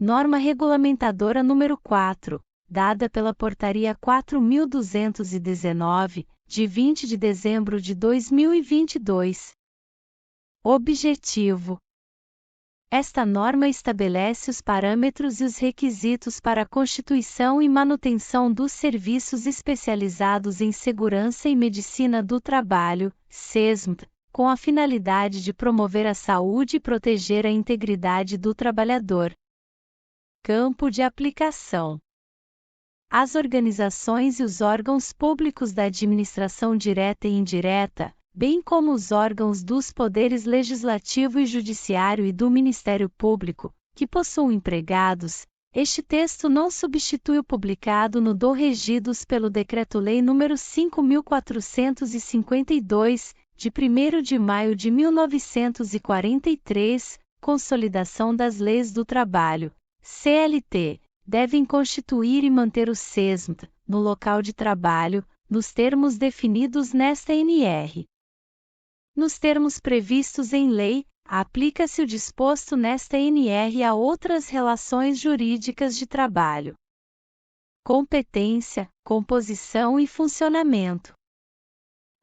Norma Regulamentadora número 4, dada pela Portaria 4.219, de 20 de dezembro de 2022. Objetivo: esta norma estabelece os parâmetros e os requisitos para a constituição e manutenção dos serviços especializados em segurança e medicina do trabalho, SESMT, com a finalidade de promover a saúde e proteger a integridade do trabalhador. Campo de aplicação: as organizações e os órgãos públicos da administração direta e indireta, bem como os órgãos dos poderes legislativo e judiciário e do Ministério Público, que possuam empregados. Este texto não substitui o publicado no do regidos pelo Decreto-Lei nº 5.452, de 1º de maio de 1943, Consolidação das Leis do Trabalho, CLT, devem constituir e manter o SESMT, no local de trabalho, nos termos definidos nesta NR. Nos termos previstos em lei, aplica-se o disposto nesta NR a outras relações jurídicas de trabalho. Competência, composição e funcionamento.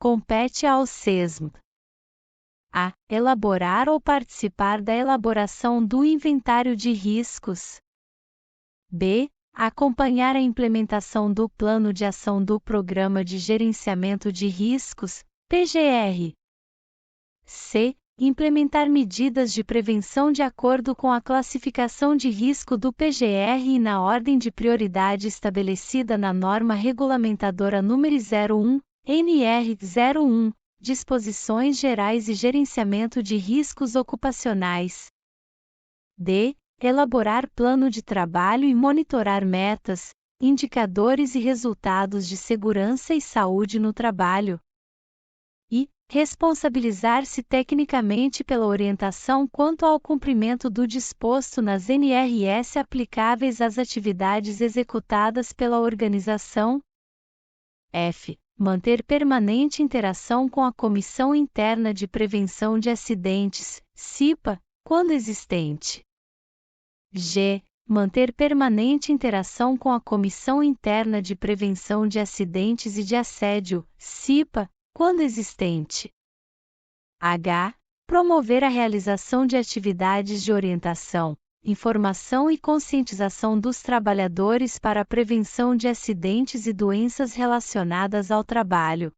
Compete ao SESMT: a. Elaborar ou participar da elaboração do inventário de riscos. b. Acompanhar a implementação do Plano de Ação do Programa de Gerenciamento de Riscos, PGR. c. Implementar medidas de prevenção de acordo com a classificação de risco do PGR e na ordem de prioridade estabelecida na norma regulamentadora nº 01, NR 01, Disposições Gerais e Gerenciamento de Riscos Ocupacionais. d. Elaborar plano de trabalho e monitorar metas, indicadores e resultados de segurança e saúde no trabalho. E responsabilizar-se tecnicamente pela orientação quanto ao cumprimento do disposto nas NRS aplicáveis às atividades executadas pela organização. F. Manter permanente interação com a Comissão Interna de Prevenção de Acidentes, CIPA, quando existente. G. Manter permanente interação com a Comissão Interna de Prevenção de Acidentes e de Assédio, CIPA, quando existente. H. Promover a realização de atividades de orientação, informação e conscientização dos trabalhadores para a prevenção de acidentes e doenças relacionadas ao trabalho.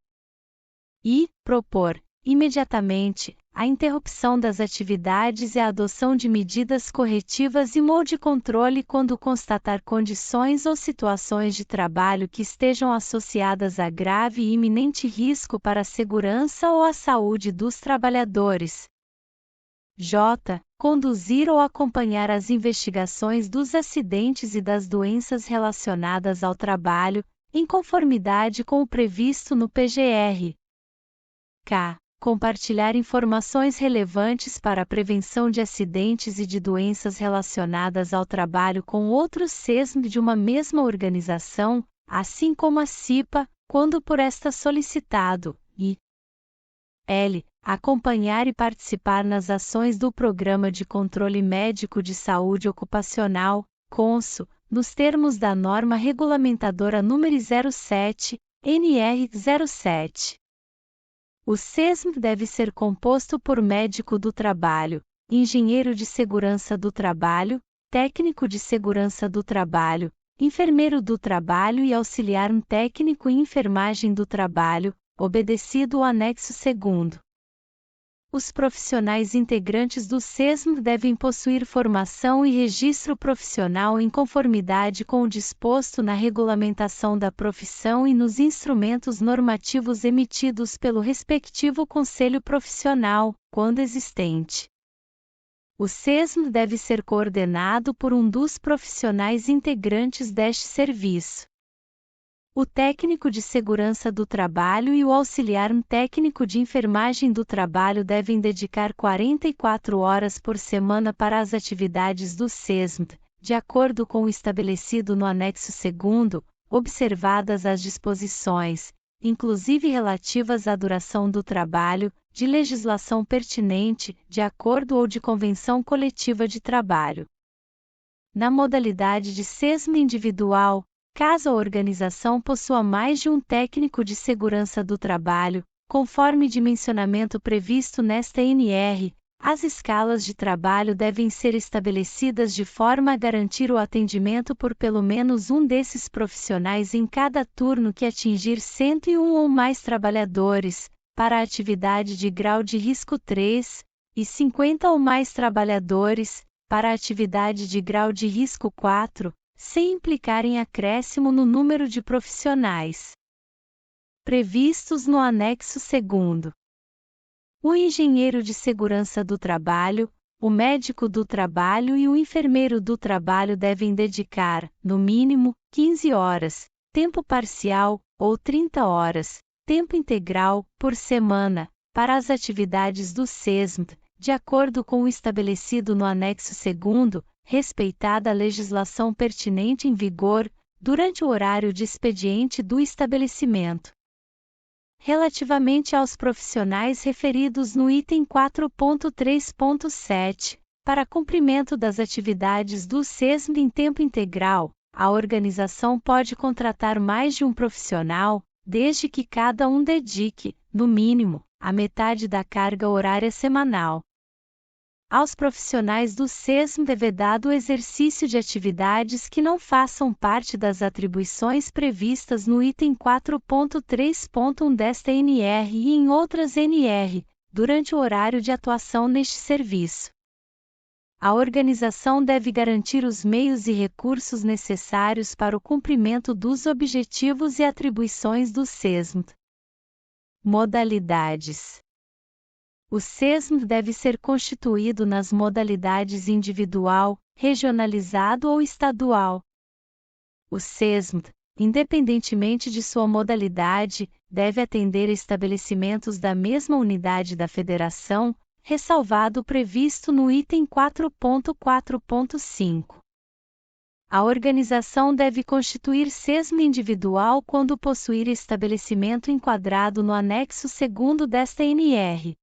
I. Propor, imediatamente, a interrupção das atividades e a adoção de medidas corretivas ou de controle quando constatar condições ou situações de trabalho que estejam associadas a grave e iminente risco para a segurança ou a saúde dos trabalhadores. J. Conduzir ou acompanhar as investigações dos acidentes e das doenças relacionadas ao trabalho, em conformidade com o previsto no PGR. K. Compartilhar informações relevantes para a prevenção de acidentes e de doenças relacionadas ao trabalho com outros SESMT de uma mesma organização, assim como a CIPA, quando por esta solicitado, e L. Acompanhar e participar nas ações do Programa de Controle Médico de Saúde Ocupacional, CONSO, nos termos da norma regulamentadora nº 07, NR 07. O SESMT deve ser composto por médico do trabalho, engenheiro de segurança do trabalho, técnico de segurança do trabalho, enfermeiro do trabalho e auxiliar técnico em enfermagem do trabalho, obedecido o anexo 2º. Os profissionais integrantes do SESMT devem possuir formação e registro profissional em conformidade com o disposto na regulamentação da profissão e nos instrumentos normativos emitidos pelo respectivo conselho profissional, quando existente. O SESMT deve ser coordenado por um dos profissionais integrantes deste serviço. O técnico de segurança do trabalho e o auxiliar técnico de enfermagem do trabalho devem dedicar 44 horas por semana para as atividades do SESMT, de acordo com o estabelecido no anexo 2º, observadas as disposições, inclusive relativas à duração do trabalho, de legislação pertinente, de acordo ou de convenção coletiva de trabalho. na modalidade de SESM individual, caso a organização possua mais de um técnico de segurança do trabalho, conforme dimensionamento previsto nesta NR, as escalas de trabalho devem ser estabelecidas de forma a garantir o atendimento por pelo menos um desses profissionais em cada turno que atingir 101 ou mais trabalhadores, para a atividade de grau de risco 3, e 50 ou mais trabalhadores, para a atividade de grau de risco 4, sem implicar em acréscimo no número de profissionais previstos no anexo 2º. O engenheiro de segurança do trabalho, o médico do trabalho e o enfermeiro do trabalho devem dedicar, no mínimo, 15 horas, tempo parcial, ou 30 horas, tempo integral, por semana, para as atividades do SESM, de acordo com o estabelecido no anexo 2º, respeitada a legislação pertinente em vigor, durante o horário de expediente do estabelecimento. Relativamente aos profissionais referidos no item 4.3.7, para cumprimento das atividades do SESM em tempo integral, a organização pode contratar mais de um profissional, desde que cada um dedique, no mínimo, a metade da carga horária semanal. Aos profissionais do SESM é vedado o exercício de atividades que não façam parte das atribuições previstas no item 4.3.1 desta NR e em outras NR, durante o horário de atuação neste serviço. A organização deve garantir os meios e recursos necessários para o cumprimento dos objetivos e atribuições do SESM. Modalidades. O SESM deve ser constituído nas modalidades individual, regionalizado ou estadual. O SESM, independentemente de sua modalidade, deve atender estabelecimentos da mesma unidade da federação, ressalvado o previsto no item 4.4.5. A organização deve constituir SESM individual quando possuir estabelecimento enquadrado no anexo 2º desta NR.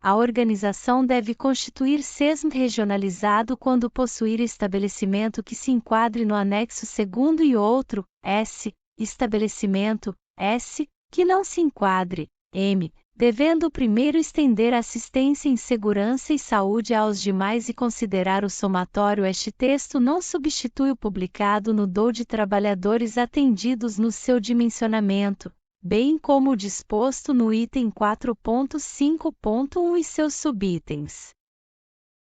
A organização deve constituir SESM regionalizado quando possuir estabelecimento que se enquadre no anexo 2º e outro, S, estabelecimento, S, que não se enquadre, M, devendo o primeiro estender assistência em segurança e saúde aos demais e considerar o somatório. Este texto não substitui o publicado no DOU de trabalhadores atendidos no seu dimensionamento, bem como o disposto no item 4.5.1 e seus subitens.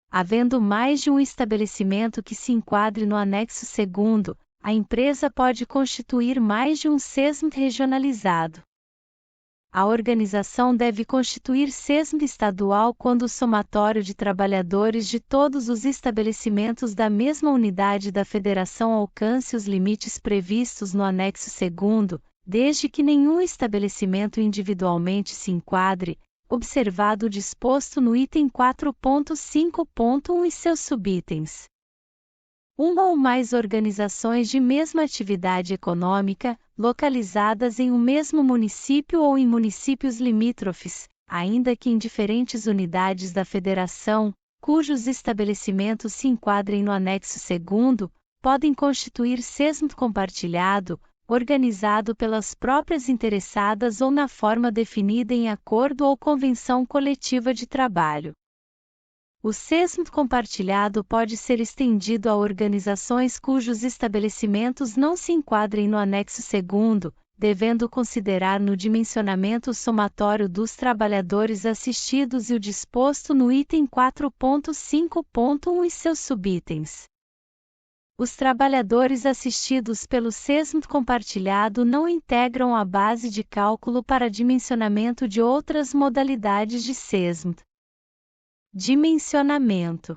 Havendo mais de um estabelecimento que se enquadre no anexo 2º, a empresa pode constituir mais de um SESM regionalizado. A organização deve constituir SESM estadual quando o somatório de trabalhadores de todos os estabelecimentos da mesma unidade da federação alcance os limites previstos no anexo 2º, desde que nenhum estabelecimento individualmente se enquadre, observado o disposto no item 4.5.1 e seus subitens. Uma ou mais organizações de mesma atividade econômica, localizadas em um mesmo município ou em municípios limítrofes, ainda que em diferentes unidades da federação, cujos estabelecimentos se enquadrem no anexo 2º, podem constituir SESM compartilhado, organizado pelas próprias interessadas ou na forma definida em acordo ou convenção coletiva de trabalho. O SESM compartilhado pode ser estendido a organizações cujos estabelecimentos não se enquadrem no anexo 2º, devendo considerar no dimensionamento o somatório dos trabalhadores assistidos e o disposto no item 4.5.1 e seus subitens. Os trabalhadores assistidos pelo SESM compartilhado não integram a base de cálculo para dimensionamento de outras modalidades de SESM. Dimensionamento.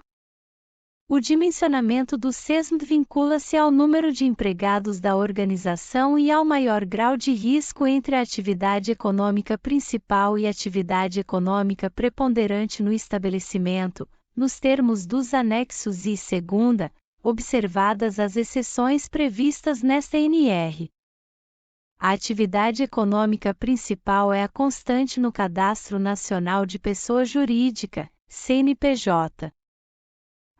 O dimensionamento do SESM vincula-se ao número de empregados da organização e ao maior grau de risco entre a atividade econômica principal e a atividade econômica preponderante no estabelecimento, nos termos dos anexos I e segunda, observadas as exceções previstas nesta NR. A atividade econômica principal é a constante no Cadastro Nacional de Pessoa Jurídica, CNPJ.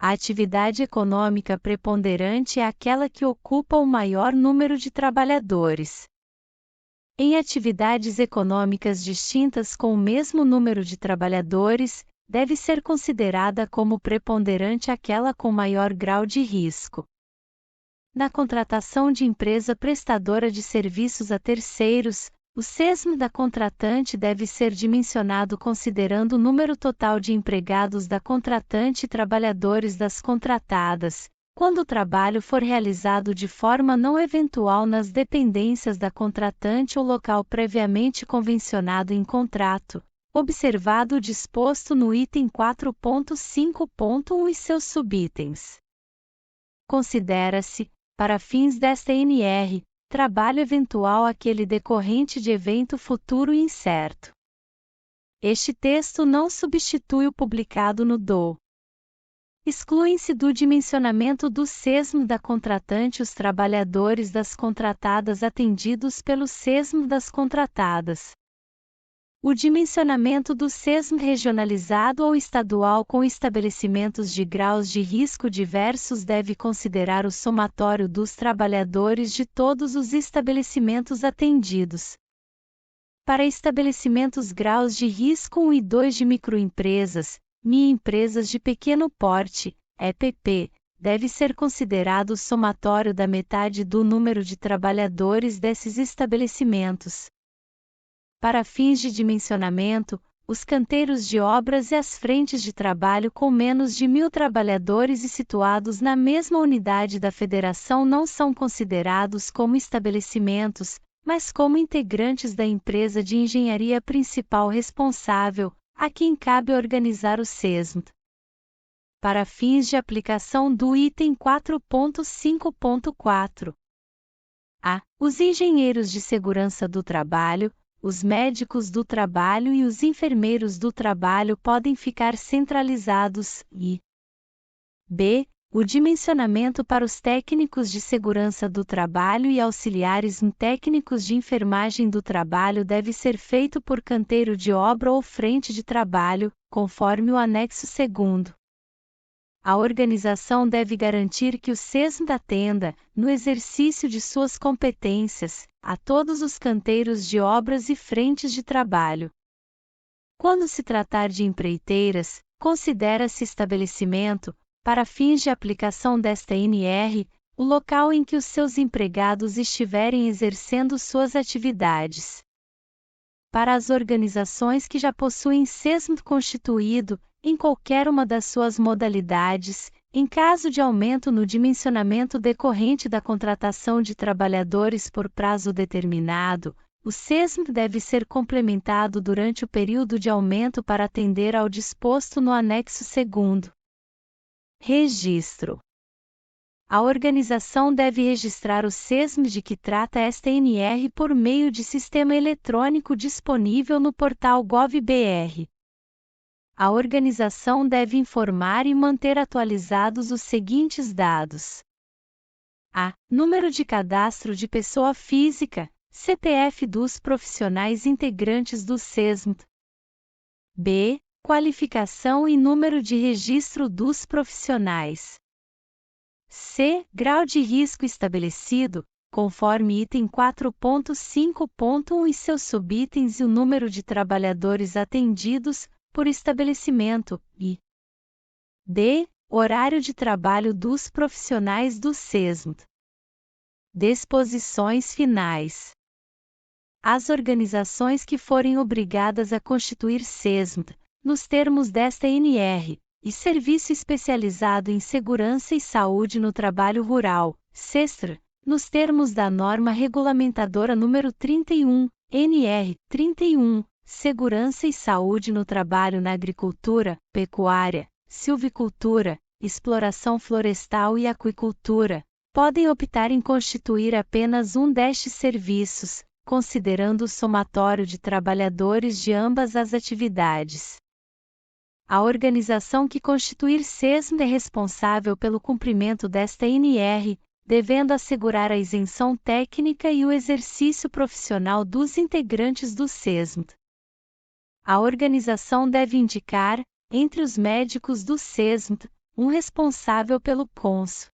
A atividade econômica preponderante é aquela que ocupa o maior número de trabalhadores. Em atividades econômicas distintas com o mesmo número de trabalhadores, deve ser considerada como preponderante aquela com maior grau de risco. Na contratação de empresa prestadora de serviços a terceiros, o SESM da contratante deve ser dimensionado considerando o número total de empregados da contratante e trabalhadores das contratadas, quando o trabalho for realizado de forma não eventual nas dependências da contratante ou local previamente convencionado em contrato, observado o disposto no item 4.5.1 e seus subitens. Considera-se, para fins desta NR, trabalho eventual aquele decorrente de evento futuro e incerto. Este texto não substitui o publicado no DO. Excluem-se do dimensionamento do SESM da contratante os trabalhadores das contratadas atendidos pelo SESM das contratadas. O dimensionamento do SESM regionalizado ou estadual com estabelecimentos de graus de risco diversos deve considerar o somatório dos trabalhadores de todos os estabelecimentos atendidos. Para estabelecimentos graus de risco 1 e 2 de microempresas, empresas de pequeno porte, EPP, deve ser considerado o somatório da metade do número de trabalhadores desses estabelecimentos. Para fins de dimensionamento, os canteiros de obras e as frentes de trabalho com menos de 1.000 trabalhadores e situados na mesma unidade da federação não são considerados como estabelecimentos, mas como integrantes da empresa de engenharia principal responsável, a quem cabe organizar o SESM. Para fins de aplicação do item 4.5.4. A. Os engenheiros de segurança do trabalho, os médicos do trabalho e os enfermeiros do trabalho podem ficar centralizados e b. O dimensionamento para os técnicos de segurança do trabalho e auxiliares técnicos de enfermagem do trabalho deve ser feito por canteiro de obra ou frente de trabalho, conforme o anexo 2º. A organização deve garantir que o SESM atenda, no exercício de suas competências, a todos os canteiros de obras e frentes de trabalho. Quando se tratar de empreiteiras, considera-se estabelecimento, para fins de aplicação desta NR, o local em que os seus empregados estiverem exercendo suas atividades. Para as organizações que já possuem SESM constituído, em qualquer uma das suas modalidades, em caso de aumento no dimensionamento decorrente da contratação de trabalhadores por prazo determinado, o SESM deve ser complementado durante o período de aumento para atender ao disposto no anexo 2º. Registro. A organização deve registrar o SESM de que trata esta NR por meio de sistema eletrônico disponível no portal Gov.br. A organização deve informar e manter atualizados os seguintes dados: a. Número de cadastro de pessoa física, CPF dos profissionais integrantes do SESM. b. Qualificação e número de registro dos profissionais. c. Grau de risco estabelecido, conforme item 4.5.1 e seus subitens e o número de trabalhadores atendidos, por estabelecimento, e d. Horário de trabalho dos profissionais do SESM. Disposições finais. As organizações que forem obrigadas a constituir SESM, nos termos desta NR, e Serviço Especializado em Segurança e Saúde no Trabalho Rural, SESTR, nos termos da norma regulamentadora número 31, NR 31, Segurança e Saúde no Trabalho na Agricultura, Pecuária, Silvicultura, Exploração Florestal e Aquicultura, podem optar em constituir apenas um destes serviços, considerando o somatório de trabalhadores de ambas as atividades. A organização que constituir SESM é responsável pelo cumprimento desta NR, devendo assegurar a isenção técnica e o exercício profissional dos integrantes do SESM. A organização deve indicar, entre os médicos do SESM, um responsável pelo cônsul.